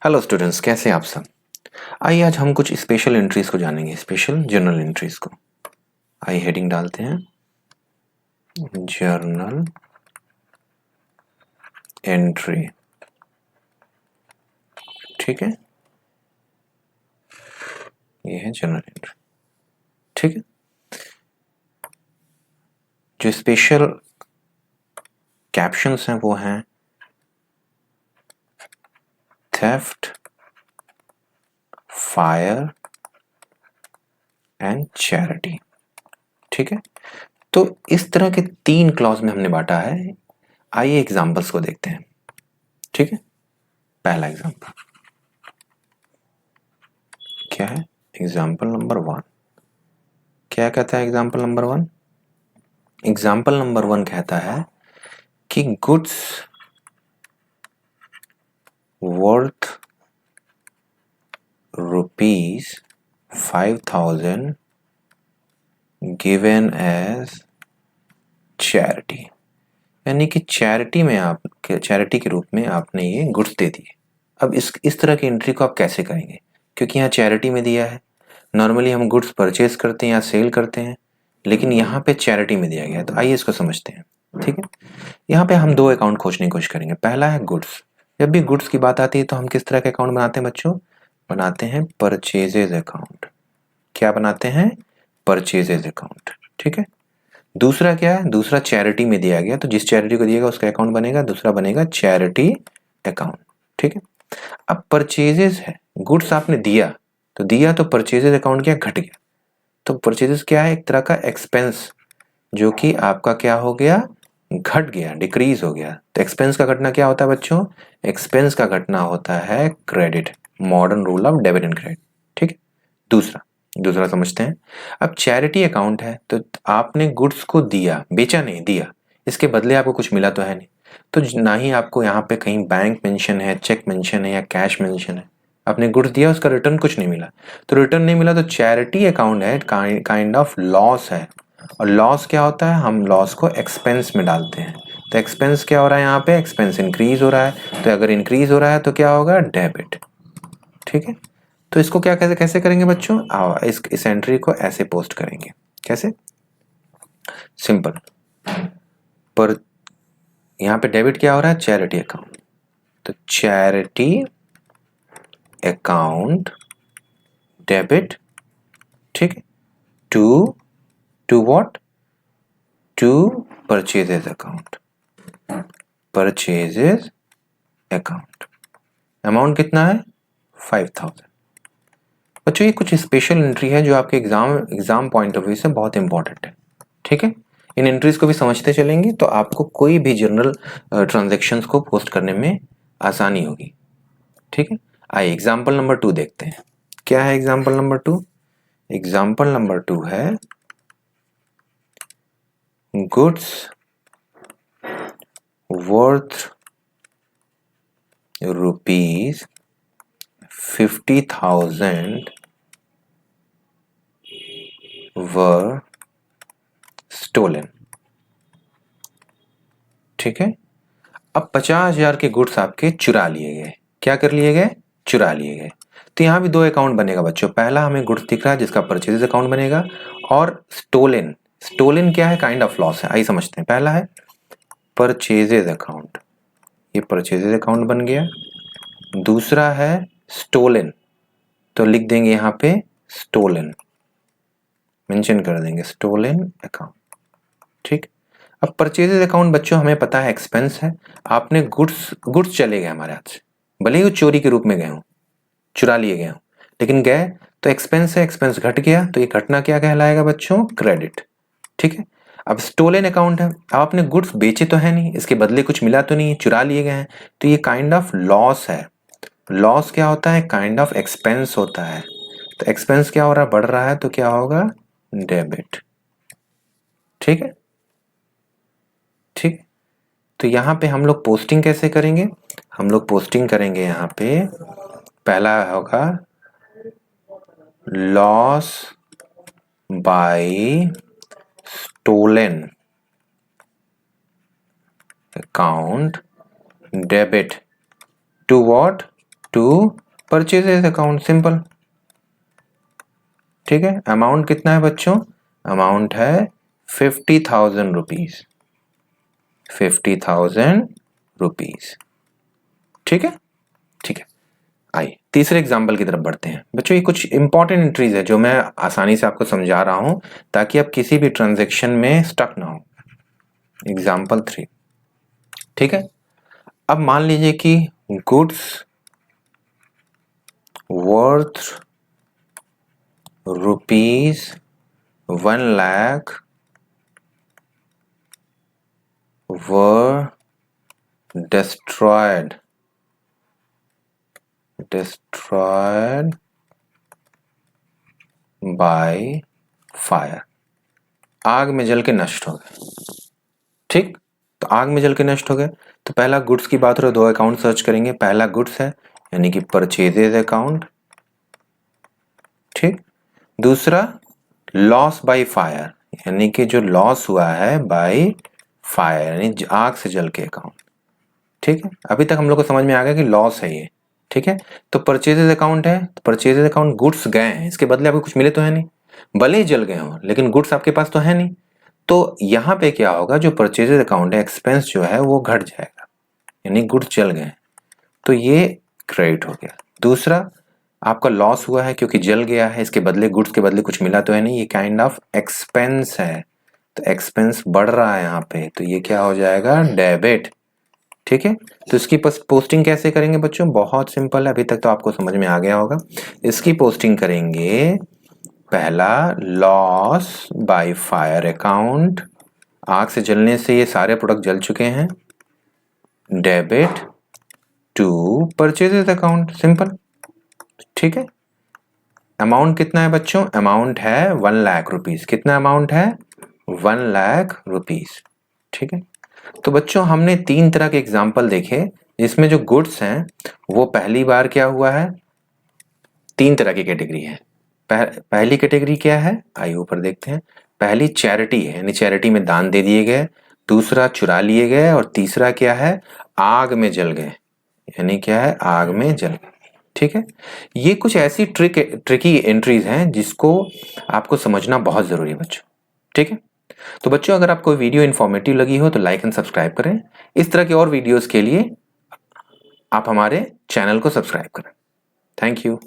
Hello students, कैसे हैं आप सब। आइए आज हम कुछ स्पेशल एंट्रीज को जानेंगे, स्पेशल जर्नल एंट्रीज को। आइए हेडिंग डालते हैं, जर्नल एंट्री। ठीक है, ये है जर्नल एंट्री। ठीक है, जो स्पेशल कैप्शंस हैं वो हैं थेफ्ट, फायर एंड चैरिटी। ठीक है, तो इस तरह के 3 क्लॉज में हमने बांटा है। आइए एग्जांपल्स को देखते हैं। ठीक है, पहला एग्जांपल क्या है? एग्जांपल नंबर 1 क्या कहता है? एग्जांपल नंबर 1, एग्जांपल नंबर 1 कहता है कि goods worth ₹5,000 given as charity, यानी कि चैरिटी में आप चैरिटी के रूप में आपने ये गुड्स दे दिए। अब इस तरह की एंट्री को आप कैसे करेंगे? क्योंकि यहाँ चैरिटी में दिया है। नॉर्मली हम गुड्स परचेज करते हैं या सेल करते हैं, लेकिन यहाँ पे चैरिटी में दिया गया है। तो आइए इसको समझते हैं। ठीक है, यहाँ पे हम 2 अकाउंट खोजने की कोशिश करेंगे। पहला है गुड्स। जब भी गुड्स की बात आती है तो हम किस तरह के अकाउंट बनाते हैं बच्चों? बनाते हैं परचेजेज अकाउंट। क्या बनाते हैं? Purchases account. ठीक है, दूसरा क्या है? दूसरा चैरिटी में दिया गया, तो जिस चैरिटी को दिएगा उसका अकाउंट बनेगा, दूसरा बनेगा चैरिटी अकाउंट। ठीक है, अब परचेजेस है, गुड्स आपने दिया, तो दिया तो परचेजेज अकाउंट क्या घट गया। तो परचेजेस क्या है? एक तरह का एक्सपेंस, जो कि आपका क्या हो गया? घट गया, डिक्रीज हो गया। तो एक्सपेंस का घटना क्या होता है बच्चों? एक्सपेंस का घटना होता है credit, modern rule of debit and credit. ठीक है, दूसरा दूसरा समझते हैं। अब चैरिटी अकाउंट है, तो आपने गुड्स को दिया, बेचा नहीं, दिया, इसके बदले आपको कुछ मिला तो है नहीं। तो ना ही आपको यहाँ पे कहीं बैंक मेंशन है, चेक मेंशन है या कैश मेंशन है। आपने गुड्स दिया, उसका रिटर्न कुछ नहीं मिला। तो रिटर्न नहीं मिला तो चैरिटी अकाउंट है, काइंड ऑफ लॉस है। और लॉस क्या होता है? हम लॉस को एक्सपेंस में डालते हैं। तो एक्सपेंस क्या हो रहा है? यहाँ पे एक्सपेंस इंक्रीज हो रहा है। तो अगर इंक्रीज हो रहा है तो क्या होगा? डेबिट। ठीक है, तो इसको क्या कैसे कैसे करेंगे बच्चों? इस एंट्री को ऐसे पोस्ट करेंगे। कैसे? सिंपल। पर यहाँ पे डेबिट क्या हो रहा है? Charity account. तो चैरिटी अकाउंट डेबिट। ठीक है, to what? To purchases account. Purchases account. Amount कितना है? 5,000। बच्चों ये कुछ स्पेशल एंट्री है जो आपके एग्जाम पॉइंट ऑफ व्यू से बहुत इंपॉर्टेंट है। ठीक है, इन एंट्रीज को भी समझते चलेंगे तो आपको कोई भी जर्नल ट्रांजैक्शंस को पोस्ट करने में आसानी होगी। ठीक है, आइए एग्जाम्पल नंबर 2 देखते हैं। क्या है एग्जाम्पल नंबर 2? एग्जाम्पल नंबर 2 है गुड्स वर्थ ₹50,000 were stolen। ठीक है, अब 50,000 के गुड्स आपके चुरा लिए गए। क्या कर लिए गए? चुरा लिए गए। तो यहाँ भी 2 अकाउंट बनेगा बच्चों। पहला हमें गुड्स दिख रहा है जिसका परचेजेस अकाउंट बनेगा, और स्टोलन। स्टोलन क्या है? काइंड ऑफ लॉस है। आइए समझते हैं। पहला है परचेजेस अकाउंट, ये परचेजेस अकाउंट बन गया। दूसरा है स्टोलन, तो लिख देंगे यहाँ पे स्टोलन, मेंशन कर देंगे स्टोलन अकाउंट। ठीक, अब परचेजेज अकाउंट बच्चों हमें पता है एक्सपेंस है। आपने गुड्स चले गए हमारे हाथ से, भले ही वो चोरी के रूप में गए हों, चुरा लिए गए हों, लेकिन गए तो एक्सपेंस है, एक्सपेंस घट गया, तो ये घटना क्या कहलाएगा बच्चों? क्रेडिट। ठीक है, अब स्टोलन अकाउंट है, अब आपने गुड्स बेचे तो है नहीं, इसके बदले कुछ मिला तो नहीं, चुरा लिए गए हैं, तो ये काइंड ऑफ लॉस है। लॉस क्या होता है? काइंड ऑफ एक्सपेंस होता है। तो एक्सपेंस क्या हो रहा है? बढ़ रहा है, तो क्या होगा? डेबिट। ठीक है, ठीक। तो यहाँ पे हम लोग पोस्टिंग कैसे करेंगे? हम लोग पोस्टिंग करेंगे यहाँ पे, पहला होगा loss by stolen account debit to what? To purchases account, simple. ठीक है, अमाउंट कितना है बच्चों? अमाउंट है 50,000 रुपीज, 50,000 रुपीज। ठीक है, ठीक है। आइए तीसरे एग्जाम्पल की तरफ बढ़ते हैं बच्चों। ये कुछ इंपॉर्टेंट एंट्रीज है जो मैं आसानी से आपको समझा रहा हूं ताकि आप किसी भी ट्रांजैक्शन में स्टक ना हो। एग्जाम्पल 3। ठीक है, अब मान लीजिए कि goods worth ₹1,00,000 were destroyed by fire। आग में जल के नष्ट हो गए। ठीक, तो आग में जल के नष्ट हो गए। तो पहला गुड्स की बात हो, दो अकाउंट सर्च करेंगे। पहला गुड्स है यानी कि परचेजेज अकाउंट। ठीक, दूसरा लॉस बाय फायर यानी कि जो लॉस हुआ है बाय फायर यानी आग से जल के अकाउंट। ठीक है, अभी तक हम लोग को समझ में आ गया कि लॉस है ये। ठीक है, तो परचेजेज अकाउंट है, तो परचेजेज अकाउंट गुड्स गए हैं, इसके बदले आपको कुछ मिले तो है नहीं, भले ही जल गए हो लेकिन गुड्स आपके पास तो है नहीं। तो यहाँ पे क्या होगा, जो परचेजेज अकाउंट है एक्सपेंस जो है वो घट जाएगा यानी गुड्स जल गए, तो ये क्रेडिट हो गया। दूसरा आपका लॉस हुआ है क्योंकि जल गया है, इसके बदले गुड्स के बदले कुछ मिला तो है नहीं, ये काइंड ऑफ एक्सपेंस है, तो एक्सपेंस बढ़ रहा है यहाँ पे, तो ये क्या हो जाएगा, डेबिट। ठीक है, तो इसकी पोस्टिंग कैसे करेंगे बच्चों? बहुत सिंपल है, अभी तक तो आपको समझ में आ गया होगा। इसकी पोस्टिंग करेंगे, पहला लॉस बाय फायर अकाउंट, आग से जलने से ये सारे प्रोडक्ट जल चुके हैं, debit to purchases account, simple. ठीक है, अमाउंट कितना है बच्चों? अमाउंट है 1,00,000 रुपीज। कितना अमाउंट है? 1,00,000 रुपीज। ठीक है, तो बच्चों हमने 3 तरह के एग्जाम्पल देखे जिसमें जो गुड्स हैं वो पहली बार क्या हुआ है, 3 तरह की कैटेगरी है। पहली कैटेगरी क्या है, आइए ऊपर देखते हैं। पहली चैरिटी है यानी चैरिटी में दान दे दिए गए, दूसरा चुरा लिए गए, और तीसरा क्या है, आग में जल गए यानी क्या है, आग में जल गए। ठीक है, ये कुछ ऐसी ट्रिकी एंट्रीज हैं जिसको आपको समझना बहुत जरूरी है बच्चों। ठीक है, तो बच्चों अगर आपको वीडियो इन्फॉर्मेटिव लगी हो तो लाइक एंड सब्सक्राइब करें। इस तरह के और वीडियोस के लिए आप हमारे चैनल को सब्सक्राइब करें। Thank you.